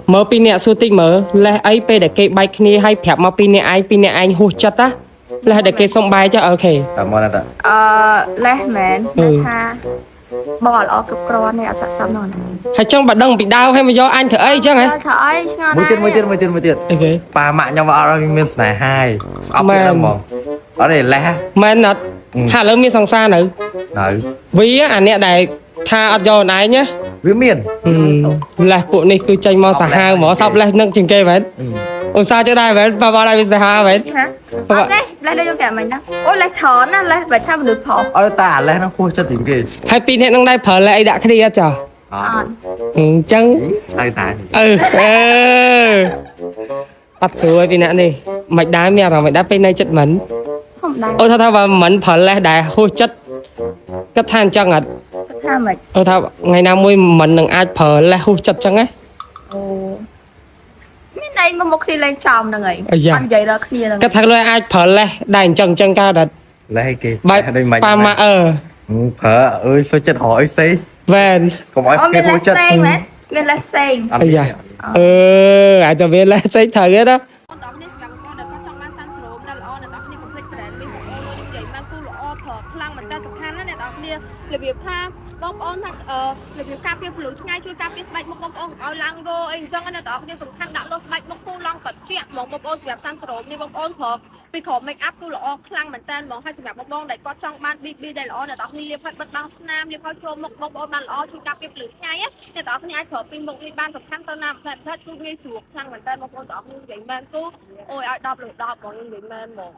mở pin nè xua tích mở là ấy pe để cây bay kia hay phẹp mà pin nè anh hút chất á là để cây xong bay cho ok តាមមកណាតា លេះមែនតែថាបងអត់ល្អគ្រប់គ្រាន់ទេអត់ស័ក្តិសមនោះណា hay trong bạn đông bị đau hay mà do anh thở ấy chứ hả ធ្វើអីឆ្ងល់ មួយ ណា ទៀតមួយទៀតមួយទៀតមួយទៀត ok ប៉ាម៉ាក់ខ្ញុំអត់ឲ្យមានស្នេហាហើយស្អប់ទៀតហ្មងអត់ទេលេះ mà nè hà lớn miên sòng xa nữa នៅ vì á anh nè đại tha ở do này nhá វាមាន là phụ này cứ tranh mò xả hai mỏ sắp lên nâng chừng cây vậy ủa sao cho đây vậy và vào đây bị xả hai vậy ណាអត់ទេលេះដូចខ្ញុំប្រាប់មិញណាអូលេះច្រើនណាលេះបើថាមនុស្សផង អត់តាអាលេះហ្នឹងហួសចិត្តជាងគេ hai pin hiện đang đây phở lại đã cái đi á chả អ អ ត់ ត់ chân ហើយតា bắt xuống pin nè đi mạch đá mẹ rồi mạch đá bên này chất mẩn ធម្មតា ôi thao thao và mẩn phở lại đại hôi chất cất than chân ạ ថាមិន ôi thao ngày nào môi mẩn đừng ai phở lại hôi chất chân ấy អូមានអីមកគ្នាលេងចំហ្នឹងហើយ អាយ៉ា អត់និយាយដល់គ្នាហ្នឹង cất thang lôi ai phở lại đại chân chân cao đặt លេះឲ្យគេ bài ដូចមិន pa mà ប្រើអើយសុខចិត្តរកអីផ្សេង về កុំឲ្យ អូ គេ មាន ហួ លេ ស ះ ចិត្ត ផ្សេងមែនមានលេះផ្សេង អត់ អាយ៉ា ai tao biết là xây thời đó បងប្អូននេះសម្រាប់បងប្អូនដែលគាត់ចង់បានសាំងស្រូបដែលល្អអ្នកនរគ្នាកុំភ្លេច brand នេះបងប្អូននេះនិយាយមកគូល្អប្រើខ្លាំងមែនតើសំខាន់ណាស់អ្នកនរគ្នារបៀបថាបងប្អូនថារបៀបការពារពលឺថ្ងៃជួយការពារស្បែកមុខបងប្អូនកុំឲ្យឡើងរោអីអញ្ចឹងអ្នកនរគ្នាសំខាន់ដាក់លើស្បែកមុខគូឡងត្រជាក់ហ្មងបងប្អូនសម្រាប់សាំងស្រូបនេះបងប្អូនប្រើពីក្រោម make up គឺល្អខ្លាំងមែនតើហ្មងហើយសម្រាប់បងប្អូនដែលគាត់ចង់បាន BB ដែលល្អអ្នកនរគ្នាលាបហើយបិទបាំងស្នាមលាបហើយចូលមុខបងប្អូនបានល្អជួយការពារពលឺថ្ងៃអ្នកនរគ្នាអាចប្រើពីមុខនេះបានសំខាន់ទៅណាផ្លែផ្លែគឺងាយស្រួលខ្លាំងមែនតើបងប្អូនទាំងអស់គ្នានិយាយមែនគូអូយឲ្យ10លើ10បងនិយាយមែនហ្មង